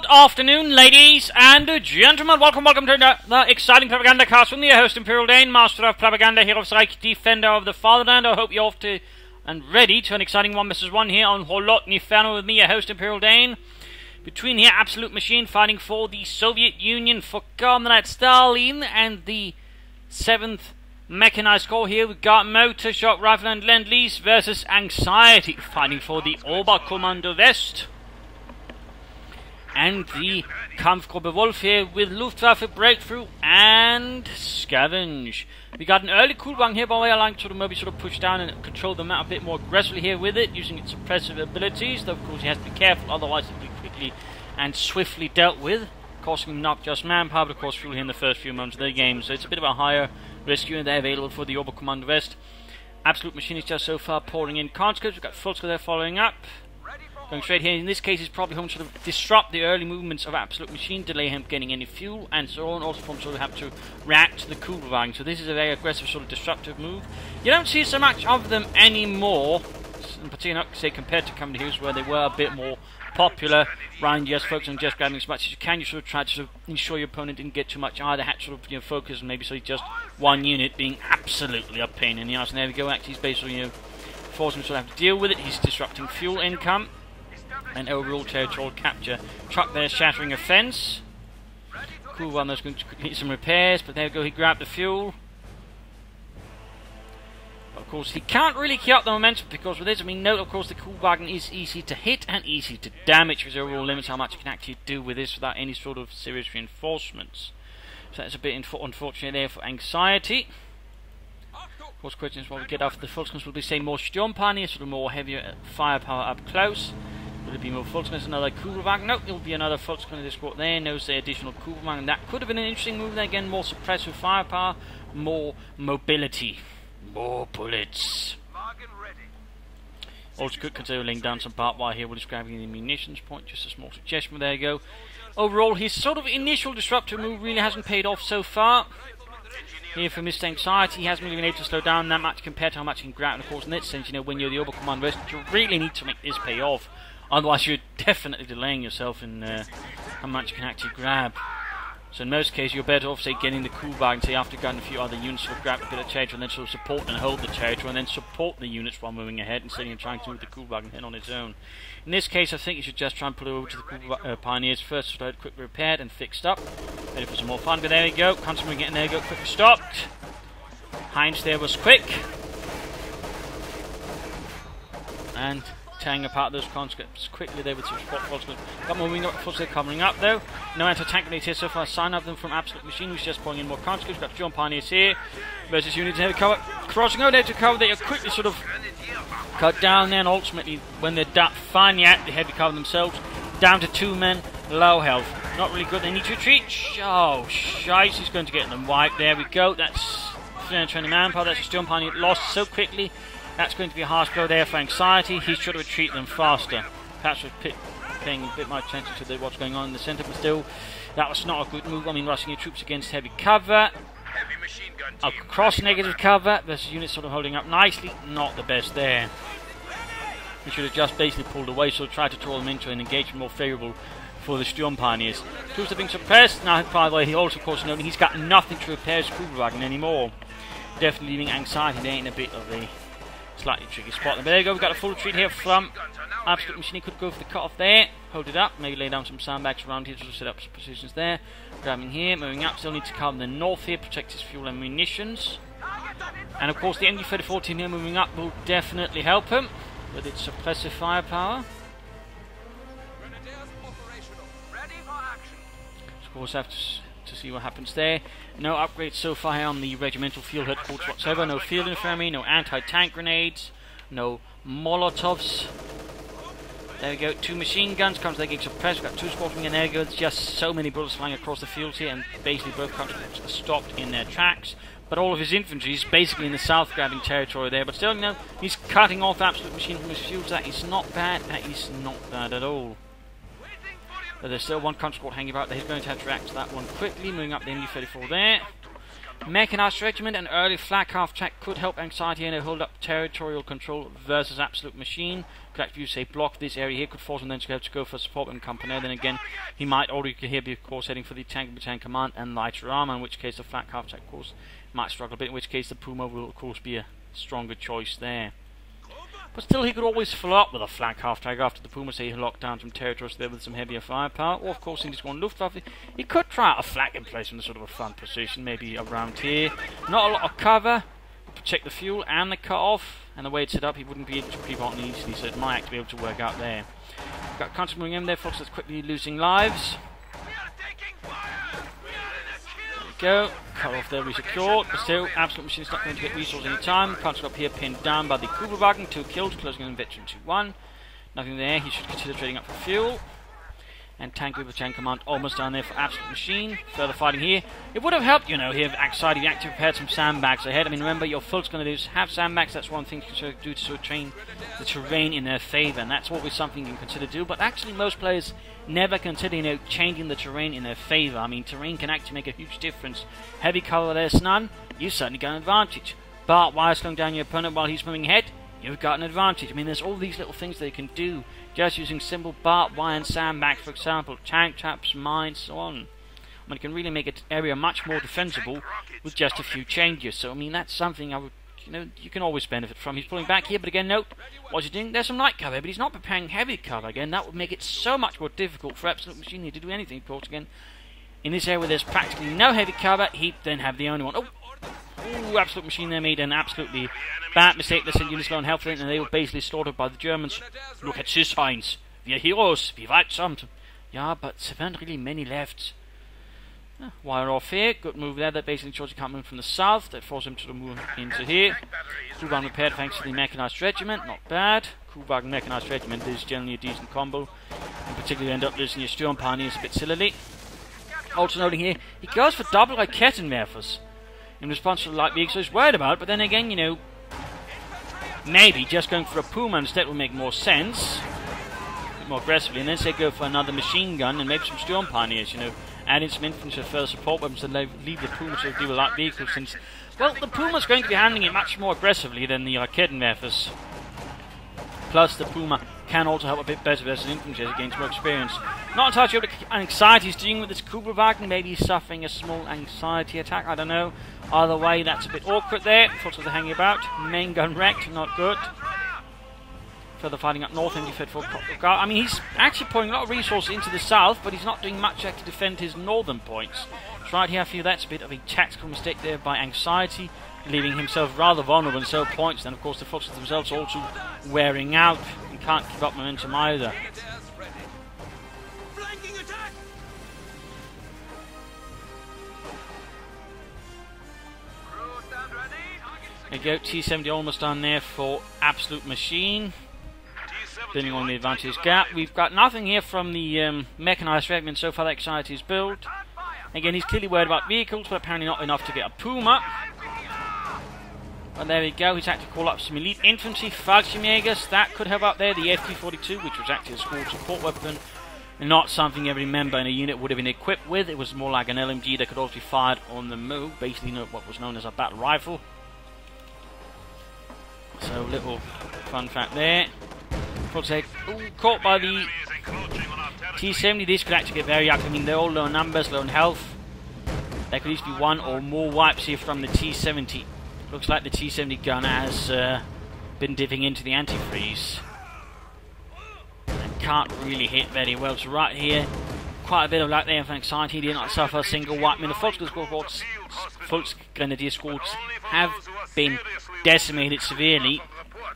afternoon, ladies and gentlemen. Welcome to the exciting Propagandacast from the host, Imperial Dane, Master of Propaganda, Hero of Reich, Defender of the Fatherland. I hope you're off to and ready to an exciting 1 vs 1 here on Inferno with me, your host, Imperial Dane. Between here, Absolutemachine fighting for the Soviet Union, for Comrade Stalin, and the 7th Mechanized Corps here. We've got Motor, Shock Rifle and Lend-Lease versus Anxiety fighting for the Oberkommando West. And the Kampfgruppe Wolf here with Luftwaffe, Breakthrough and Scavenge. We got an early cooldown here, by the way. I like to maybe push down and control the map a bit more aggressively here with it, using its suppressive abilities. Though of course he has to be careful, otherwise it'll be quickly and swiftly dealt with, costing him not just manpower, but of course fuel here in the first few moments of the game. So it's a bit of a higher risk unit there available for the Oberkommando West. Absolutemachine is just so far pouring in conscripts. We've got Fulsker there following up. Going straight here, in this case, he's probably home to disrupt the early movements of Absolutemachine, delay him getting any fuel, and so on. Also, from have to react to the Kugelwagen. So this is a very aggressive, destructive move. You don't see so much of them anymore, in particular, say, compared to Company Heroes, where they were a bit more popular. Ryan just focusing on just grabbing as much as you can. You try to ensure your opponent didn't get too much either. Had focus, and maybe just one unit being absolutely a pain in the arse. And there we go. Actually, he's basically forcing him to have to deal with it. He's disrupting fuel income and overall territorial capture. Truck there shattering a fence. Cool one, there's going to need some repairs, but there we go, he grabbed the fuel. But of course, he can't really keep up the momentum because with this, note, of course, the Kugelwagen is easy to hit and easy to damage, because overall limits how much you can actually do with this without any sort of serious reinforcements. So that's a bit unfortunate there for Anxiety. Of course, questions what we get after the Volkskanzler will be, say, more Sturmpioneer, more heavier firepower up close. Will it be more Volkskanzler, another Kugelwagen? Nope, it will be another Volkskanzler this squad there. No, say, additional Kugelwagen. That could have been an interesting move there. Again, more suppressive firepower, more mobility, more bullets. Also could consider laying down some barbed wire here while he's grabbing the munitions point. Just a small suggestion, but there you go. Overall, his initial disruptive move really hasn't paid off so far. Here for Mr. Anxiety, he hasn't really been able to slow down that much compared to how much he can grab. And of course, in that sense, when you're the Oberkommando West, you really need to make this pay off. Otherwise, you're definitely delaying yourself in how much you can actually grab. So in most cases, you're better off, say, getting the Kugelwagen, say, after grabbing a few other units, grab a bit of territory, and then support and hold the territory, and then support the units while moving ahead, instead of trying to move the Kugelwagen in on its own. In this case, I think you should just try and pull it over to the Pioneers first, so quickly repaired and fixed up. Ready for some more fun, but there we go. Constantly getting there, go, quickly stopped. Heinz there was quick. And tearing apart those conscripts quickly there with some spot conscripts. Got moving up, they're covering up though. No anti-tank grenades here so far. Sign of them from Absolutemachine, who's just pouring in more conscripts. Got Sturmpioneers here versus units heavy cover. Crossing over there to cover, they are quickly cut down there, and ultimately when they're finally at the heavy cover themselves, down to 2 men, low health. Not really good, they need to retreat. Oh, shite, he's going to get them wiped. There we go, that's 320 manpower, that's a Sturmpioneer lost so quickly. That's going to be a harsh blow there for Anxiety. He should retreat them faster. Perhaps we're paying a bit more attention to what's going on in the centre, but still, that was not a good move. Rushing your troops against heavy cover. Across negative cover versus units holding up nicely. Not the best there. He should have just basically pulled away, tried to draw them into an engagement more favourable for the Sturmpioneers. Troops are being suppressed. Now, by the way, he also, of course, noting he's got nothing to repair his Kugelwagen anymore. Definitely leaving Anxiety there in a bit of a slightly tricky spot. But there you go, we've got a full retreat here from Absolutemachine. He could go for the cut-off there, hold it up, maybe lay down some sandbags around here to set up some positions there. Grabbing here, moving up, still need to cover the north here, protect his fuel and munitions. And of course the MG-34 team here moving up will definitely help him with its suppressive firepower. Of course, have to see what happens there. No upgrades so far here on the regimental field headquarters whatsoever. No field infirmary, no anti-tank grenades, no Molotovs. There we go, 2 machine guns, comes there getting suppressed. We've got 2 squadrons, and there we go. There's just so many bullets flying across the field here, and basically both conscripts are stopped in their tracks. But all of his infantry is basically in the south grabbing territory there. But still, he's cutting off Absolutemachine from his field. So that is not bad. That is not bad at all. But there's still one conscript hanging about there. He's going to have to react to that one quickly. Moving up the MG-34 there. Mechanized regiment and early flak half-track could help Anxiety and hold up territorial control versus Absolute Machine. Could actually say block this area here, could force him then to have to go for support and company. Then again, he might already here be of course heading for the tank battalion command and lighter armor, in which case the flak half-track of course might struggle a bit, in which case the Puma will of course be a stronger choice there. But still, he could always follow up with a flak half-track after the Puma, say he locked down some territories there with some heavier firepower, or of course in his one Luftwaffe, he could try out a flak in place in a sort of a front position, maybe around here. Not a lot of cover, protect the fuel and the cut-off, and the way it's set up, he wouldn't be able to creep on easily, so it might actually be able to work out there. Got constant moving in there, folks, that's quickly losing lives. Go, cut off there, resecured, but still, Absolute Machine's not going to get resources any time. Constant up here, pinned down by the Kubelwagen, 2 killed, closing in veteran 2-1. Nothing there, he should consider trading up for fuel. And tank battalion command almost down there for Absolute Machine. Further fighting here. It would have helped, you know, here, Anxiety actually prepared some sandbags ahead. I mean, remember, your Fult's going to have sandbags, that's one thing to do to sort of train the terrain in their favour, and that's always something you can consider do. But actually, most players never consider, you know, changing the terrain in their favour. I mean, terrain can actually make a huge difference. Heavy cover, there's none, you've certainly got an advantage. Barbed wire slowing down your opponent while he's moving ahead, you've got an advantage. I mean, there's all these little things they can do, just using simple barbed wire and sandbags, for example, tank traps, mines, so on. I mean, it can really make an area much more defensible with just a few changes. So, I mean, that's something I would, you know, you can always benefit from. He's pulling back here, but again, note, what's he doing? There's some light cover, but he's not preparing heavy cover. Again, that would make it so much more difficult for Absolute Machine to do anything, of course. Again, in this area where there's practically no heavy cover, he'd then have the only one. Oh, Absolute Machine there made an absolutely bad mistake. They sent units low on health, and they were basically slaughtered by the Germans. Look at this, Heinz. We are heroes. We fight some. Yeah, but there weren't really many left. Wire off here. Good move there. That basically ensures he can't move from the south. That forced him to move into here. Kubelwagen repaired thanks to the mechanized regiment. Not bad. Kubelwagen mechanized regiment is generally a decent combo. And particularly end up losing your Sturmpioneers a bit sillily. Also noting here, he goes for double Raketenwerfers in response to the light vehicles, so he's worried about it, but then again, you know, maybe just going for a Puma instead will make more sense, a bit more aggressively, and then say go for another machine gun and maybe some Sturmpioneers, you know, add in some infantry for further support weapons and leave the Puma to deal with light vehicles, since, well, the Puma's going to be handling it much more aggressively than the Raketenwerfers. Plus, the Puma can also help a bit better versus infantry as it gains more experience. Not entirely sure what Anxiety's doing with this Kubelwagen. Maybe he's suffering a small anxiety attack, I don't know. Either way, that's a bit awkward there. Forces are hanging about. Main gun wrecked, not good. Further fighting up north, Indy fed for I mean, he's actually pouring a lot of resources into the south, but he's not doing much to defend his northern points. So right here, I feel that's a bit of a tactical mistake there by Anxiety, leaving himself rather vulnerable in so points. Then, of course, the forces themselves are also wearing out and can't keep up momentum either. There you go, T-70 almost done there for Absolute Machine. Building on the advantage gap. We've got nothing here from the mechanized regiment so far that Anxiety's built. Again, he's clearly worried about vehicles, but apparently not enough to get a Puma. But there we go, he's had to call up some elite infantry, Fallschirmjägers, that could help out there. The FT-42, which was actually a small support weapon, not something every member in a unit would have been equipped with. It was more like an LMG that could also be fired on the move, basically what was known as a battle rifle. So, little fun fact there. Caught by the T-70, these could actually get very active. I mean, they're all low numbers, low in health. There could easily be one or more wipes here from the T-70. Looks like the T-70 gun has been dipping into the antifreeze. And can't really hit very well. So right here, quite a bit of luck there for Anxiety. He did not suffer a single wipe. I mean, the Volksgrenadier squads have been decimated severely.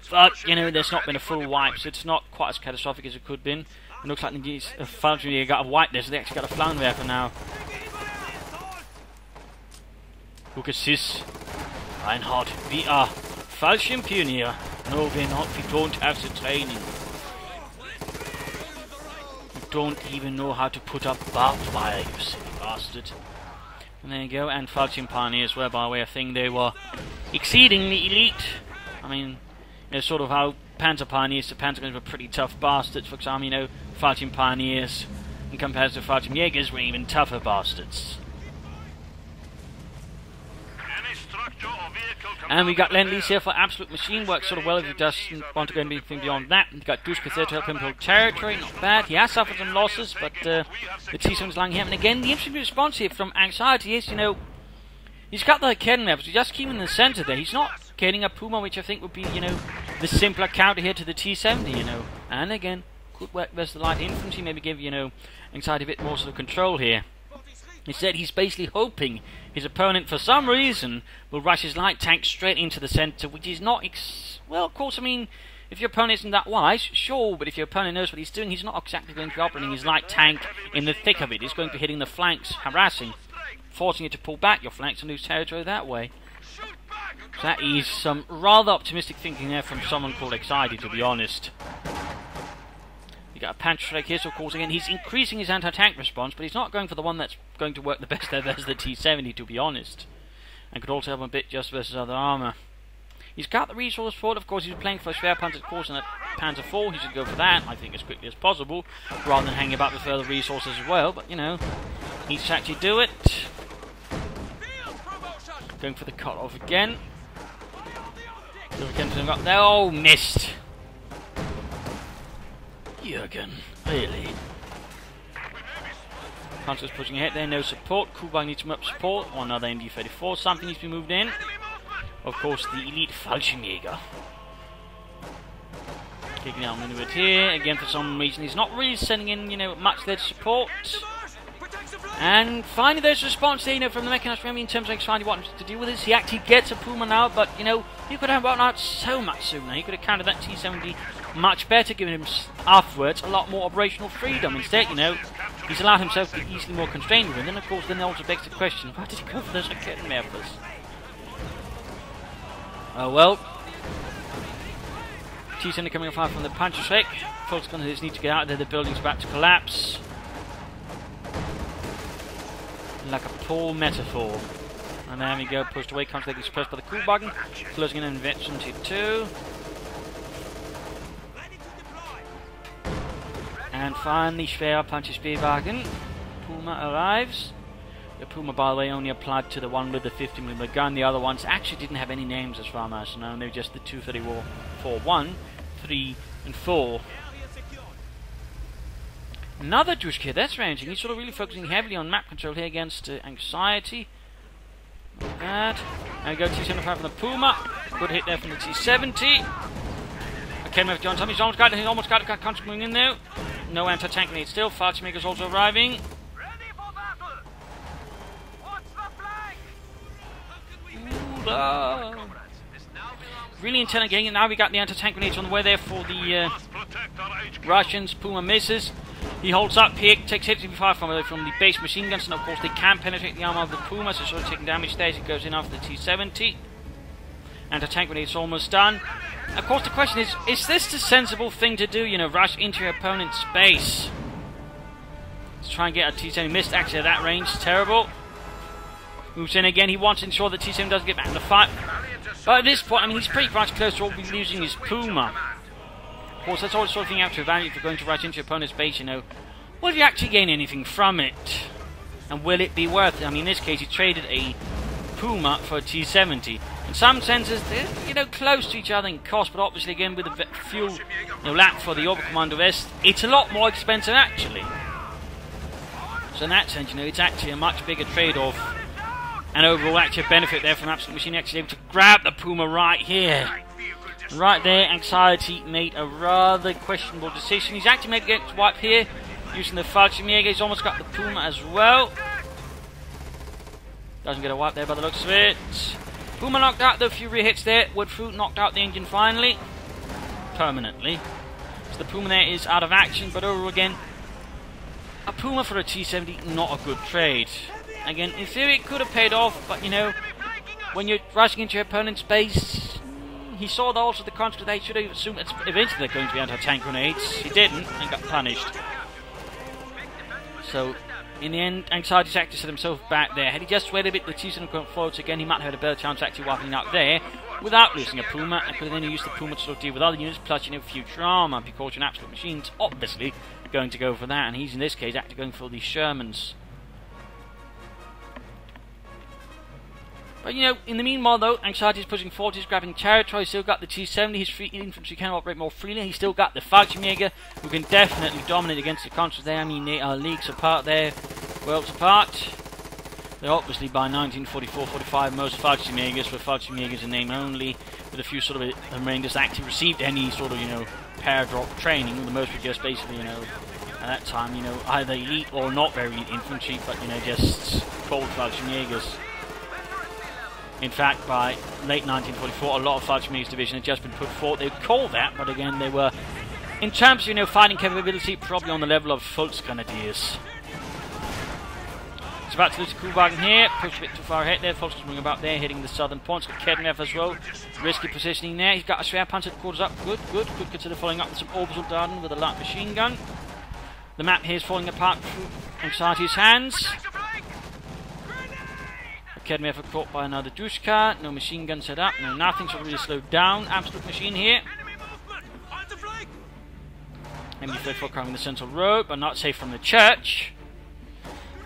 But, you know, there's not been a full wipe, so it's not quite as catastrophic as it could have been. It looks like the Infantry got a wipe there, so they actually got a Flammwerfer now. Look at this. Reinhard, we are Fallschirmpionier. No, we're not. We don't have the training. We don't even know how to put up barbed wire, you silly bastard. And there you go, and Fallschirmpioneers were, by the way, a thing. They were exceedingly elite. I mean, you know, sort of how Panzer Pioneers to Panzer Guns were pretty tough bastards. For example, you know, Fallschirmpioneers in comparison to Fallschirmjägers were even tougher bastards. And we got Lend-Lease here for Absolutemachine. Works sort of well if he doesn't want to go anything beyond that. We've got Dushka there to help him hold territory. Not bad. He has suffered some losses, but the T7's lying him. And again, the interesting response here from Anxiety is, you know, he's got the cannon levels. He's just keeping in the center there. He's not getting a Puma, which I think would be, you know, the simpler counter here to the T70, you know. And again, could work versus the light infantry. Maybe give, you know, Anxiety a bit more sort of control here. Instead, he's basically hoping his opponent, for some reason, will rush his light tank straight into the centre, which is not... well, of course, I mean, if your opponent isn't that wise, sure, but if your opponent knows what he's doing, he's not exactly going to be operating his light tank in the thick of it. He's going to be hitting the flanks, harassing, forcing you to pull back your flanks and lose territory that way. So that is some rather optimistic thinking there from someone called Excited, to be honest. Got a Panther Strike here, so of course again he's increasing his anti-tank response, but he's not going for the one that's going to work the best there versus the T70, to be honest. And could also help him a bit just versus other armour. He's got the resource for it, of course. He's playing for a Schwerpanzer course and a Panzer IV. He should go for that, I think, as quickly as possible, rather than hanging about with further resources as well. But you know, he needs to actually do it. Going for the cut-off again. Up there. Oh, missed. Jürgen, really? Panzer's pushing ahead there, no support. Kuba needs some up support, or another MD-34. Something needs to be moved in. Of course, the elite Fallschirmjäger. Kicking out maneuvered here. Again, for some reason, he's not really sending in, you know, much there to support. And finally, there's a response there, you know, from the mechanized army in terms of finally wanting to deal with this. He actually gets a Puma now, but, you know, he could have gotten out so much sooner. He could have countered that T70 much better, giving him afterwards a lot more operational freedom. Instead, you know, he's allowed himself to be easily more constrained with him. And then, of course, then also begs the question, why did he go for those Raketen Werfers? Oh well. T70 coming off from the Panther Strike. Folks going to just need to get out of there. The building's about to collapse. Like a poor metaphor. And there we go, pushed away, constantly expressed by the cool button. Closing in on Infantry 2. And finally, Schwerpanzer Speerwagen. Puma arrives. The Puma, by the way, only applied to the one with the 50mm gun. The other ones actually didn't have any names as far as I know. They were just the 234 1, 3, and 4. Another Dushka, that's ranging. He's sort of really focusing heavily on map control here against Anxiety. Not bad. There we go, T75 from the Puma. Good hit there from the T70. Okay, with John Tommy's almost got a constant moving in there. No anti-tank grenade still. Fallschirmjäger's also arriving. Really intelligent getting it now. We got the anti-tank grenades on the way there for the Russians. Puma misses. He holds up here, takes hit from the base machine guns, and of course they can penetrate the armor of the Puma, so sort of taking damage there as it goes in after the T70. Anti-tank grenade's almost done. Of course the question is this the sensible thing to do, you know, rush into your opponent's base? Let's try and get a T70 missed, actually at that range, terrible. Moves in again, he wants to ensure that T7 doesn't get back in the fight. But at this point, I mean, he's pretty much close to losing his Puma. Of course, that's all the sort of thing you have to evaluate if you're going to rush into your opponent's base, you know. Will you actually gain anything from it? And will it be worth it? I mean, in this case, he traded a Puma for a T70. In some senses, they're, you know, close to each other in cost, but obviously, again, with the fuel, you know, lap for the Oberkommando West, it's a lot more expensive, actually. So in that sense, you know, it's actually a much bigger trade-off. And overall, actually a benefit there from Absolutemachine actually able to grab the Puma right here. And right there, Anxiety made a rather questionable decision. He's actually made a get wipe here, using the Fallschirmjäger. He's almost got the Puma as well. Doesn't get a wipe there by the looks of it. Puma knocked out, though, a few rear hits there. Woodfruit knocked out the engine finally. Permanently. So the Puma there is out of action, but overall again, a Puma for a T70, not a good trade. Again, in theory it could have paid off, but you know, when you're rushing into your opponent's base, he saw also the concept that he should have assumed that eventually they're going to be anti-tank grenades. He didn't, and got punished. So, in the end, Anxiety's actually set himself back there. Had he just waited a bit, the T7 come forwards again, he might have had a better chance of actually wiping out there without losing a Puma, and could have then used the Puma to sort of deal with other units, plus, you know, future armor, because an Absolutemachine obviously going to go for that, and he's in this case actually going for the Shermans. But, you know, in the meanwhile, though, Anxiety is pushing forward, he's grabbing territory, he's still got the T-70, his infantry can operate more freely, he's still got the Fallschirmjäger, who can definitely dominate against the Conscripts there. I mean, they are leagues apart there, worlds apart. They're obviously by 1944-45, most Fallschirmjägers were Fallschirmjägers in name only, with a few sort of Rangers actually received any sort of, you know, pair-drop training. The most were just basically, you know, at that time, you know, either elite or not very elite infantry, but, you know, just cold Fallschirmjägers. In fact, by late 1944, a lot of Fallschirmjägers division had just been put forward. They would call that, but again, they were, in terms of, you know, fighting capability, probably on the level of Volksgrenadiers. It's about to lose the Kuhwagen here, push a bit too far ahead there, Volksgrenadiers about there, hitting the southern points, got Kednev as well, risky positioning there, he's got a Schwerpanzer that quarters up, good, could consider following up with some orbital Darden with a light machine gun. The map here is falling apart through Anxiety's hands. Kednev are caught by another Dushka, no machine gun set up, no nothing, so really slowed down. Absolutemachine here. MD-34 covering the central road, but not safe from the church.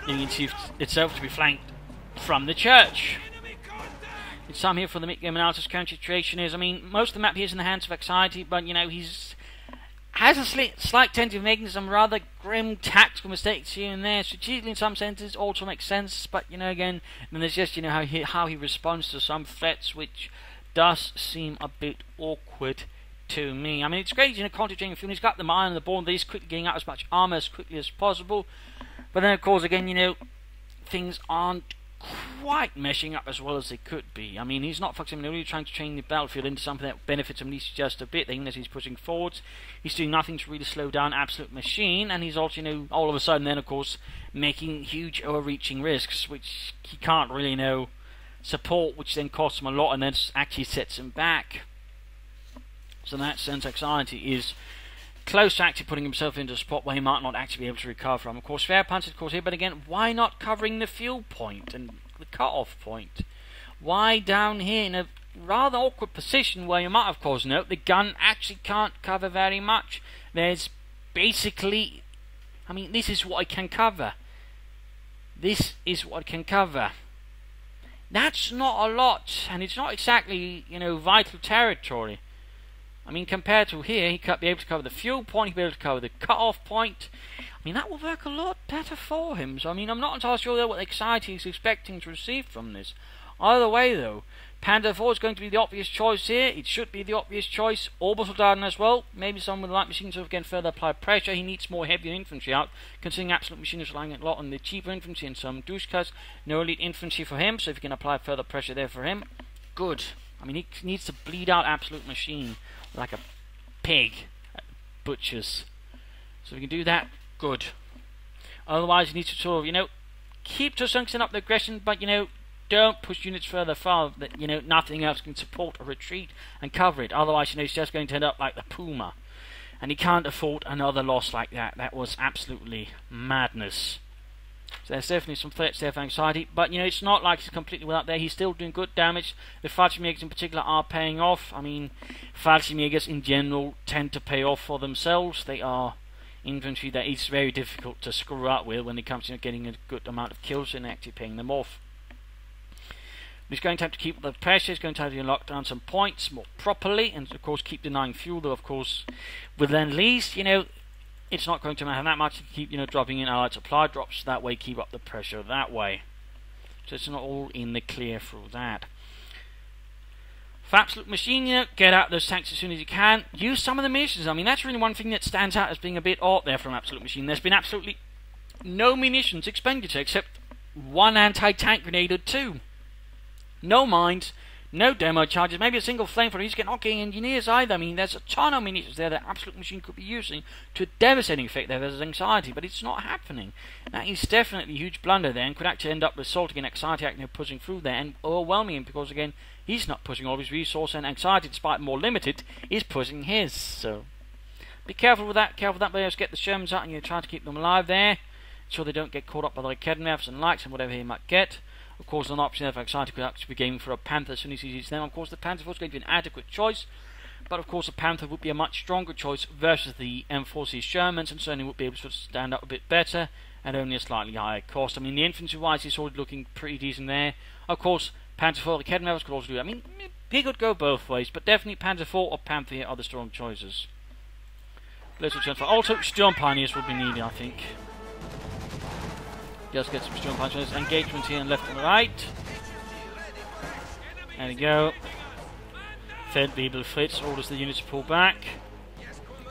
Needing itself to be flanked from the church. It's time here for the mid-game analysis. Current situation is, I mean, most of the map here is in the hands of Anxiety, but, you know, he's has a slight tendency of making some rather grim tactical mistakes here and there. Strategically, in some senses, also makes sense, but, you know, again, then there's just, you know, how he responds to some threats, which does seem a bit awkward to me. I mean, it's great, you know, concentrating fuel. He's got the mine on the board, he's quickly getting out as much armor as quickly as possible. But then, of course, again, you know, things aren't quite meshing up as well as they could be. I mean, he's not fucking really trying to change the battlefield into something that benefits him at least just a bit, even as he's pushing forwards. He's doing nothing to really slow down Absolutemachine, and he's also, you know, all of a sudden then, of course, making huge overreaching risks, which he can't really, you know, support, which then costs him a lot and then actually sets him back. So in that sense, Anxiety is close to actually putting himself into a spot where he might not actually be able to recover from. Of course, Schwerpanzer, of course, here, but again, why not covering the fuel point and the cut-off point? Why down here in a rather awkward position where you might, of course, note the gun actually can't cover very much? There's basically, I mean, this is what I can cover. This is what I can cover. That's not a lot, and it's not exactly, you know, vital territory. I mean, compared to here, he could be able to cover the fuel point, he'd be able to cover the cut-off point. I mean, that will work a lot better for him. So, I mean, I'm not entirely sure what Anxiety is expecting to receive from this. Either way, though, Panther 4 is going to be the obvious choice here. It should be the obvious choice. Orbital Darden as well. Maybe someone with a light machine to again further apply pressure. He needs more heavier infantry out, considering Absolutemachine is relying a lot on the cheaper infantry and some Dushkas. No elite infantry for him, so if you can apply further pressure there for him, good. I mean, he needs to bleed out Absolutemachine like a pig at butchers. So if we can do that, good. Otherwise, he needs to sort of, you know, keep to some extent up the aggression, but, you know, don't push units further far that, you know, nothing else can support a retreat and cover it. Otherwise, you know, he's just going to end up like the Puma. And he can't afford another loss like that. That was absolutely madness. So there's definitely some threats there for Anxiety, but, you know, it's not like he's completely without there. He's still doing good damage. The Fallschirmjägers in particular are paying off. I mean, Fallschirmjägers in general tend to pay off for themselves. They are infantry that is very difficult to screw up with when it comes to, you know, getting a good amount of kills and actually paying them off. He's going to have to keep the pressure. He's going to have to lock down some points more properly, and of course keep denying fuel. Though of course, with Lend-Lease, you know, it's not going to matter that much to keep, you know, dropping in allied supply drops. That way, keep up the pressure that way. So it's not all in the clear through that. For Absolutemachine, you know, get out those tanks as soon as you can. Use some of the munitions. I mean, that's really one thing that stands out as being a bit odd there from Absolutemachine. There's been absolutely no munitions expenditure except one anti-tank grenade or two. No mines, no demo charges, maybe a single flamethrower. He's not getting engineers either. I mean, there's a ton of munitions there that Absolutemachine could be using to a devastating effect there versus Anxiety, but it's not happening. That is definitely a huge blunder there, and could actually end up resulting in Anxiety actually pushing through there and overwhelming him, because again, he's not pushing all of his resources, and Anxiety, despite more limited, is pushing his. So be careful with that. Careful with that. But get the Shermans out, and you try to keep them alive there, so they don't get caught up by the Kednevs and likes and whatever he might get. Of course, an option there for Anxiety could actually be gaming for a Panther as soon as he sees them. Of course, the Panther was going to be an adequate choice, but of course, a Panther would be a much stronger choice versus the M4C Shermans, and certainly would be able to stand up a bit better at only a slightly higher cost. I mean, the infantry-wise, he's already looking pretty decent there. Of course, Panzer IV, the Kedmevs could also do it. I mean, he could go both ways, but definitely Panzer IV or Panther here are the strong choices. Also, Storm Pioneers will be needed, I think. Just get some Storm Pioneers. Engagement here on left and right. There we go. Third Beetle Fritz orders the units to pull back.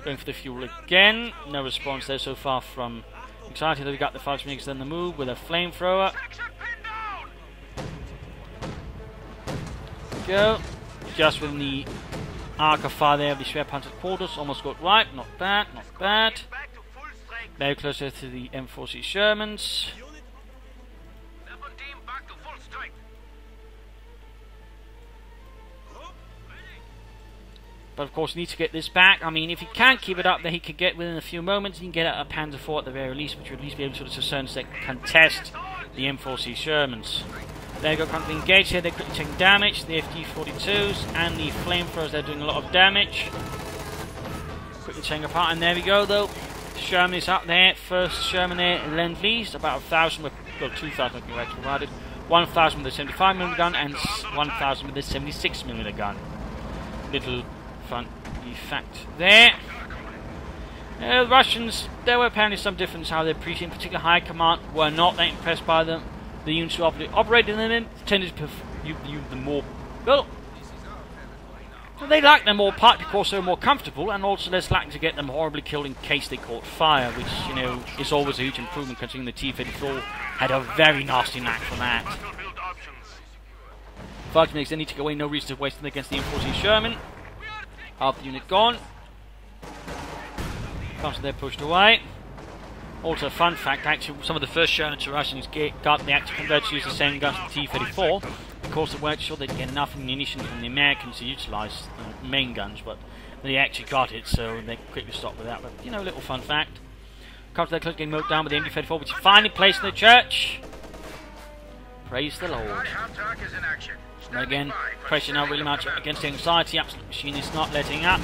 Going for the fuel again. No response there so far from Anxiety. They got the 5 minutes then the move with a flamethrower. Go. Just within the arc of fire there of the Schwerpanzer quarters. Almost got right. Not bad, not bad. Very closer to the M4C Shermans. But of course he needs to get this back. I mean, if he can keep it up, then he could get within a few moments. He can get a Panzer IV at the very least, which would at least be able to a certain extent contest the M4C Shermans. There you go, currently engaged here. They're quickly taking damage. The FD-42s and the flamethrowers, they're doing a lot of damage. Quickly taking apart, and there we go though. Sherman is up there. First Sherman there, Lend-Lease, about 1,000 with, well, 2,000 with the provided. 1,000 with a 75mm gun and 1,000 with a 76mm gun. Little fun fact there. The Russians, there were apparently some difference how they're treating, particularly high command, were not that impressed by them. The units who operated them tended to use them more, well, they liked them more partly because they were more comfortable and also less likely to get them horribly killed in case they caught fire, which, you know, is always a huge improvement considering the T-34 had a very nasty knack for that. Fighting makes they need to go away, no reason to waste them against the M4C Sherman. Half the unit gone. After they're pushed away. Also, fun fact, actually, some of the first Sherman Russians got the active converted to use the same guns as the T-34 because they weren't sure they'd get enough ammunition from the Americans to utilise the main guns, but they actually got it, so they quickly stopped with that. But, you know, a little fun fact. Comes to their close, getting mowed down with the MD-34, which is finally placed in the church. Praise the Lord. And again, pressure now really much against the Anxiety. Absolutemachine is not letting up.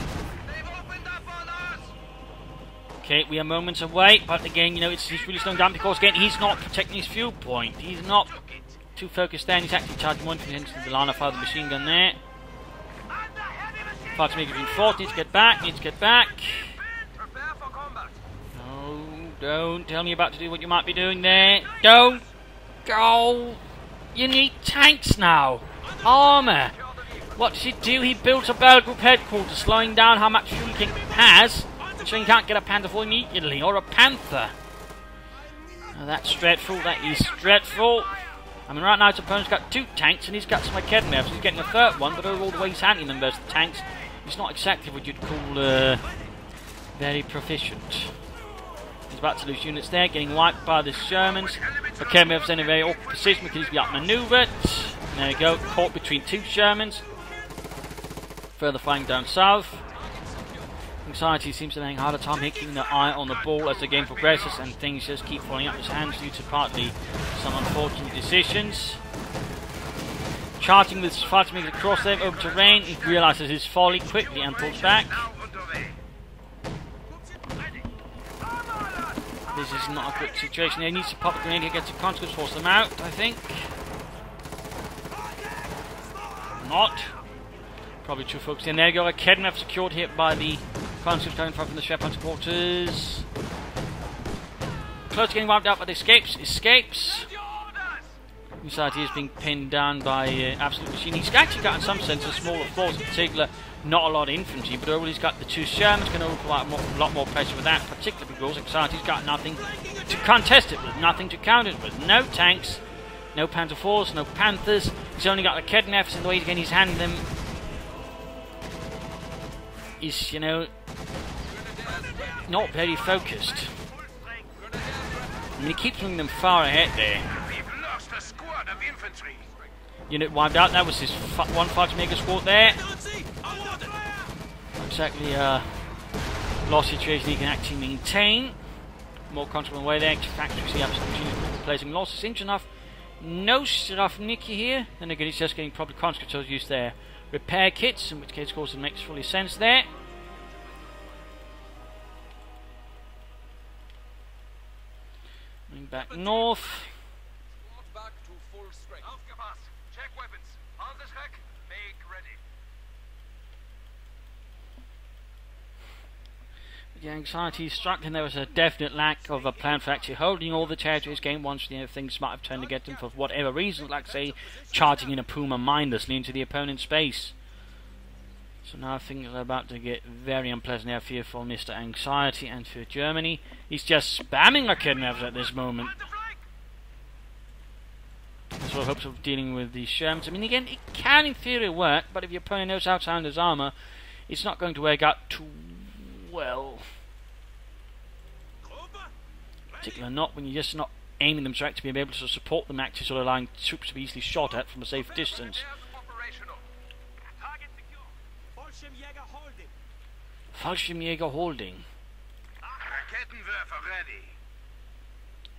Okay, we are moments away, but again, you know, he's really slowing down because, again, he's not protecting his fuel point. He's not too focused there, and he's actually charging more into the line of fire of the machine gun there. Fighter maker being forced, needs to get back, No, don't tell me about to do what you might be doing there. Don't go. You need tanks now. Armour. What does he do? He built a battle group headquarters, slowing down how much fuel he has. So you can't get a Panther IV immediately, or a Panther. Oh, that's dreadful, that is dreadful. I mean, right now his opponent's got 2 tanks, and he's got some Kedmevs, so he's getting a 3rd one, but overall the way he's handling them versus the tanks, he's not exactly what you'd call very proficient. He's about to lose units there, getting wiped by the Shermans. But Kedmev's in a very awkward position because he's been outmaneuvered. There we go, caught between 2 Shermans. Further firing down south. Anxiety seems to be having a harder time hitting the eye on the ball as the game progresses, and things just keep falling out of his hands due to partly some unfortunate decisions. Charging with his fighter making across them over terrain, he realises his folly quickly and pulls back. This is not a good situation. He needs to pop a grenade against the conscripts, force them out, I think. Not. Probably too focused in. There you go, a Kedmev secured here by the conscripts coming from the Schwerpanzer quarters. Close to getting wiped out, but escapes. Anxiety is being pinned down by Absolutemachine. He's actually got, in some sense, a smaller force, in particular, not a lot of infantry, but overall he's got the 2 Shermans, going to apply a lot more pressure with that, particularly because Anxiety's got nothing to contest it with, nothing to counter it with. No tanks, no Panther IVs, no Panthers. He's only got the Kedmevs, and the way again he's handling them is, you know, not very focused. I mean, he keeps moving them far ahead there. Unit wiped out. That was his one fighter mega squad there. Not exactly a lost situation he can actually maintain. More control away there. Factory see Absolutemachine replacing losses. Inch enough. No Strafnicki here. Then again, he's just getting probably conscripts to use their repair kits, in which case, of course, it makes fully sense there. Moving back north. The anxiety struck, and there was a definite lack of a plan for actually holding all the territories gained once things might have turned against them for whatever reason, like say charging in a Puma mindlessly into the opponent's base. So now things are about to get very unpleasant here, fearful Mr. Anxiety, and for Germany. He's just spamming Raketenwerfer at this moment. Sort of hopes of dealing with the Shermans. I mean, again, it can in theory work, but if your opponent knows how to handle his armour, it's not going to work out too well. Particularly not when you're just not aiming them straight to be able to support them, actually sort of allowing troops to be easily shot at from a safe distance. Fallschirmjäger holding.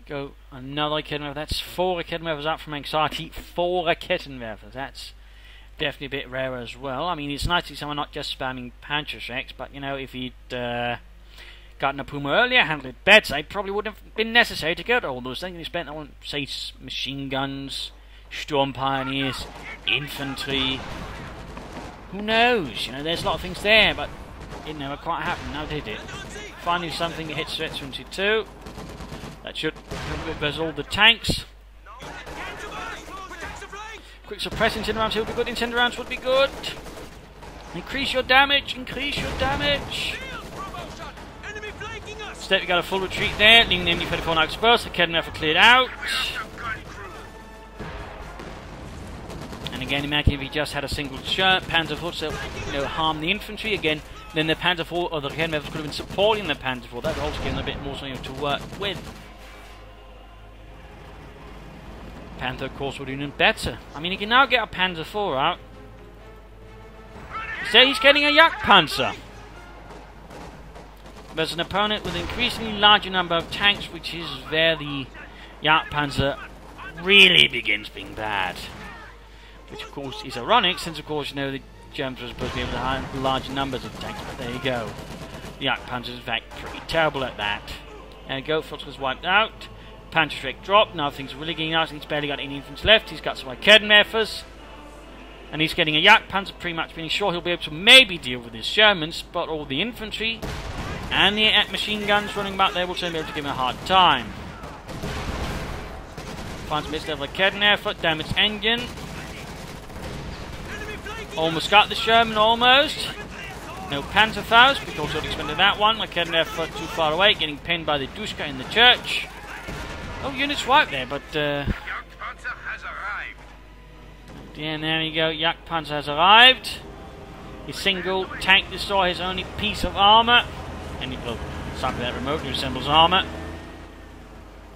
Go another Raketenwerfer. That's 4 Raketenwerfers out from Anxiety. 4 Raketenwerfers. That's definitely a bit rare as well. I mean, it's nice to see someone not just spamming Panzerschrecks, but you know, if he'd gotten a Puma earlier, handled it better, it probably wouldn't have been necessary to go to all those things. He spent on, say, machine guns, Storm Pioneers, Infantry. Who knows? You know, there's a lot of things there, but it never quite happened, now did it? Finally something that hits threat 22. That should reverse all the tanks. Quick suppress incendiary rounds would be good, incendiary rounds would be good. Increase your damage, increase your damage. Instead we got a full retreat there, leaving the enemy 34 now exposed, the Raketenwerfer cleared out. And again, imagine if he just had a single Panzer IV to, you know, harm the infantry again, then the Panzer IV or the Raketenwerfer could have been supporting the Panzer IV. That would also give them a bit more something to work with. Panther, of course, would have been better. I mean, he can now get a Panzer IV out. Instead, he's getting a Jagdpanzer. There's an opponent with an increasingly larger number of tanks, which is where the Jagdpanzer really begins being bad. Which, of course, is ironic, since, of course, you know, the Germans were supposed to be able to handle large numbers of tanks, but there you go. The Jagdpanzer is, in fact, pretty terrible at that. There you go, Fox was wiped out. Panzerschreck dropped, now things are really getting out, he's barely got any infantry left, he's got some Raketenwerfers. And he's getting a Jagdpanzer, pretty much being sure he'll be able to maybe deal with his Shermans, but all the infantry and the machine guns running back there will certainly be able to give him a hard time. Finds mid-level Raketenwerfer, damaged engine. Almost got the Sherman, almost. No Panzerfaust, because he'll expended that one. Raketenwerfer too far away, getting pinned by the Duschka in the church. Oh, units wiped there, but Jagdpanzer has arrived. Yeah, there you go, Jagdpanzer has arrived. His single tank destroyer, his only piece of armour. And he will start with that remotely resembles armour.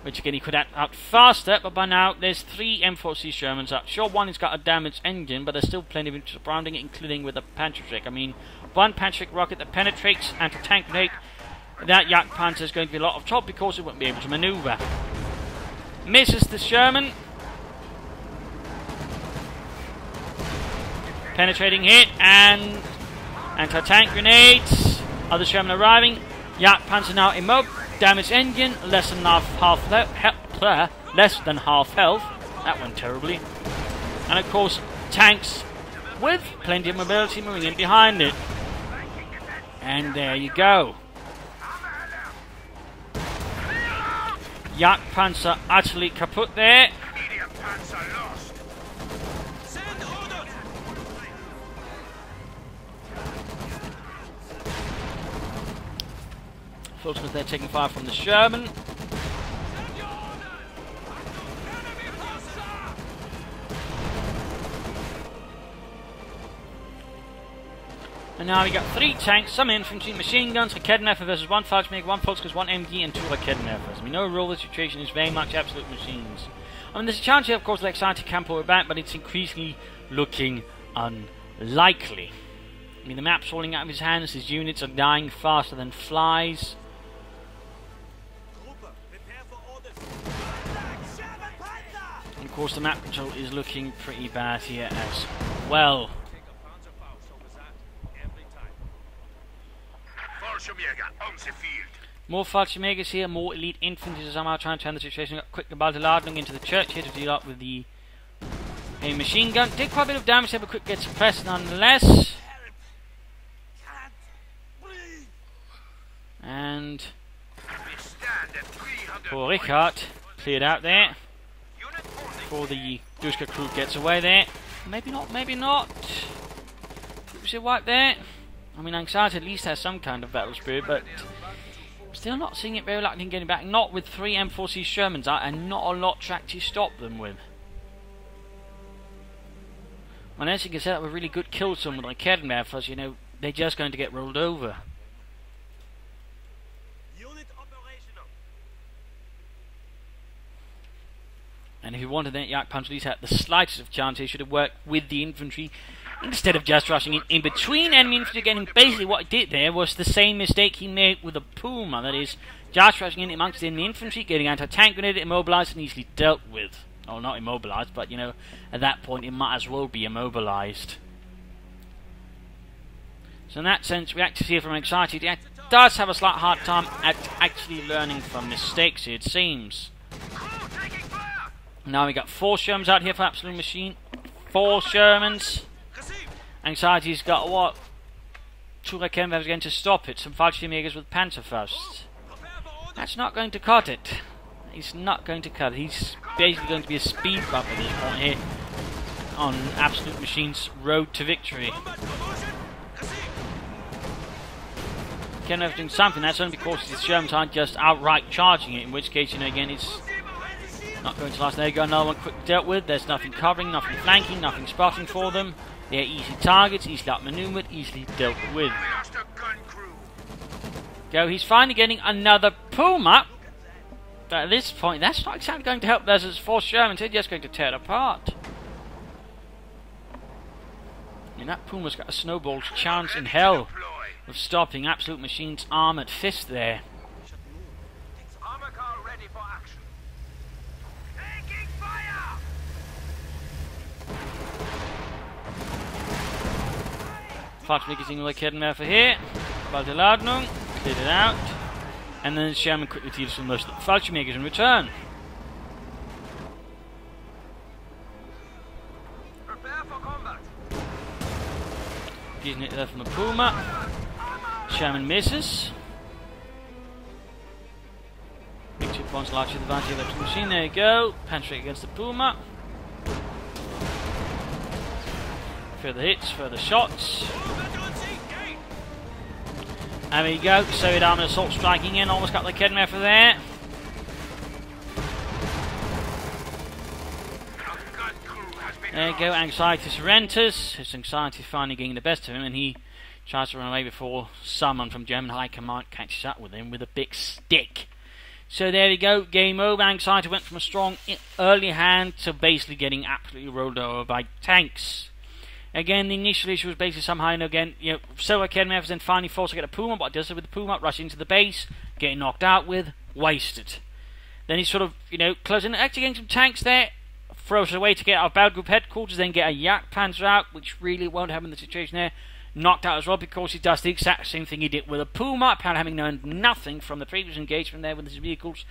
Which again he could act out faster, but by now there's 3 M4C Shermans up. Sure, one has got a damaged engine, but there's still plenty of it surrounding it, including with a Panzerschreck. I mean, one Panzerschreck rocket that penetrates anti-tank grenade, that Jagdpanzer is going to be a lot of trouble because it won't be able to manoeuvre. Misses the Sherman. Penetrating hit, and anti-tank grenades. Other Sherman arriving. Jagdpanzer now immobile. Damaged engine, less than half health. That went terribly. And of course, tanks with plenty of mobility moving in behind it. And there you go. Jagdpanzer utterly kaput there. Because they're taking fire from the Sherman. And now we got 3 tanks, some infantry, machine guns, Raketenwerfer versus 1 Fallschirmjäger, 1 Volkskrieger, 1 MG, and 2 Raketenwerfers. I mean, overall the situation is very much absolute machines. I mean, there's a chance here, of course, the Anxiety can pull it back, but it's increasingly looking unlikely. I mean, the map's falling out of his hands, his units are dying faster than flies. And of course, the map control is looking pretty bad here as well. More Fallschirmjägers here, more elite infantry are somehow trying to turn the situation. Got quick Geballte Ladung into the church here to deal up with the A machine gun did quite a bit of damage there, but quick get suppressed nonetheless. And poor Richard cleared out there before the Dushka crew gets away there. Maybe not, maybe not. Was it wiped there? I mean, Anxiety at least has some kind of battle spirit, but still not seeing it very likely in getting back. Not with 3 M4C Shermans out and not a lot to actually stop them with. Unless you can set up a really good kill zone with like Kettenwerfers, you know, they're just going to get rolled over. And if you wanted that Jagdpanzer at least had the slightest of chance, he should have worked with the infantry instead of just rushing in between enemy infantry again. And basically what he did there was the same mistake he made with the Puma, that is, just rushing in amongst the infantry, getting anti-tank grenade, immobilized and easily dealt with. Oh, not immobilized, but you know, at that point it might as well be immobilized. So in that sense, we actually see from Anxiety, it does have a slight hard time at actually learning from mistakes, it seems. Now we got 4 Shermans out here for Absolutemachine. 4 Shermans. Anxiety's got what? 2 Raketenwerfers again to stop it. Some Fallschirmjägers with Panzerfaust. That's not going to cut it. He's not going to cut it. He's basically going to be a speed bump at this point here on Absolutemachine's road to victory. Raketenwerfer doing something. That's only because his Shermans aren't just outright charging it. In which case, you know, again, it's not going to last. There you go, another one quickly dealt with. There's nothing covering, nothing flanking, nothing spotting for them. They're easy targets, easily outmaneuvered, easily dealt with. Go, he's finally getting another Puma. But at this point, that's not exactly going to help. There's 4 Shermans, they're just going to tear it apart. I mean, that Puma's got a snowball's chance in hell of stopping Absolutemachine's armoured fist there. Fahrtweg like Kettenwerfer here. Bald Ladung, cleared it out. And then Sherman quickly deals with most of the Fallschirmjägers in return. Prepare for combat. Using it there from the Puma. Sherman misses. Big 2 points large advantage of the machine. There you go. Penetrate against the Puma. Further hits, further shots. And there you go, Soviet armoured assault striking in, almost got the Kettenwerfer there. There you go, Anxiety surrenders. His Anxiety finally getting the best of him, and he tries to run away before someone from German High Command catches up with him with a big stick. So there we go, game over. Anxiety went from a strong early hand to basically getting absolutely rolled over by tanks. Again, the initial issue was basically somehow, you know, again, you know, several Kettenwerfers then finally forced to get a Puma, but does it with the Puma, rushing into the base, getting knocked out with, wasted. Then he's sort of, you know, closing, actually getting some tanks there, throws it away to get out of Battle Group headquarters, then get a Jagdpanzer out, which really won't happen in the situation there. Knocked out as well because he does the exact same thing he did with a Puma, apparently having known nothing from the previous engagement there with his vehicles.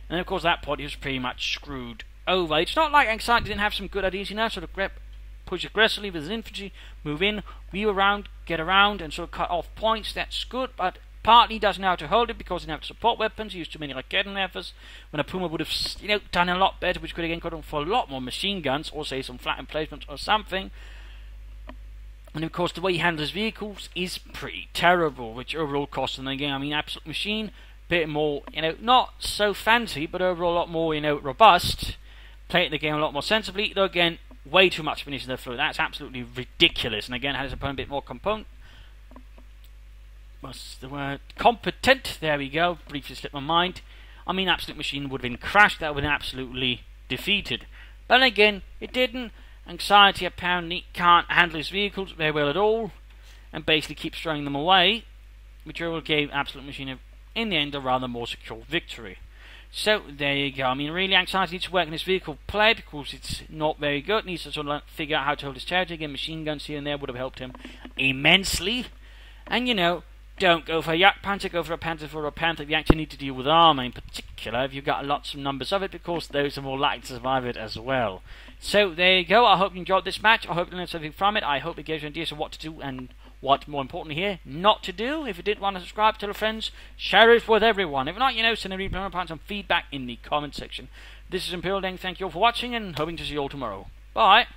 And of course at that point he was pretty much screwed over. It's not like Anxiety didn't have some good ideas, you know, sort of push aggressively with his infantry, move in, weave around, get around, and sort of cut off points. That's good, but partly he doesn't know how to hold it because he doesn't have support weapons. He used too many like Kettenwerfers, when a Puma would have, you know, done a lot better, which could again got him for a lot more machine guns, or say some flat emplacements or something. And of course the way he handles his vehicles is pretty terrible, which overall costs him again. I mean, Absolutemachine, bit more, you know, not so fancy, but overall a lot more, you know, robust. Playing the game a lot more sensibly, though again, way too much finishing the fluid. That's absolutely ridiculous. And again, had his opponent a bit more what's the word? Competent. There we go. Briefly slipped my mind. I mean, Absolutemachine would have been crashed. That would have been absolutely defeated. But again, it didn't. Anxiety apparently can't handle his vehicles very well at all, and basically keeps throwing them away, which all gave Absolutemachine in the end a rather more secure victory. So there you go. I mean, really, Anxiety needs to work on his vehicle play because it's not very good. Needs to sort of figure out how to hold his territory. Again, machine guns here and there would have helped him immensely. And you know, don't go for a Jagdpanzer, go for a Panzer for a Panther if you actually need to deal with armour, in particular if you've got lots of numbers of it, because those are more likely to survive it as well. So there you go. I hope you enjoyed this match. I hope you learned something from it. I hope it gives you ideas of what to do and what, more importantly here, not to do. If you didn't want to subscribe, tell your friends, share it with everyone. If not, send a replay and some feedback in the comment section. This is Imperial Deng. Thank you all for watching and hoping to see you all tomorrow. Bye.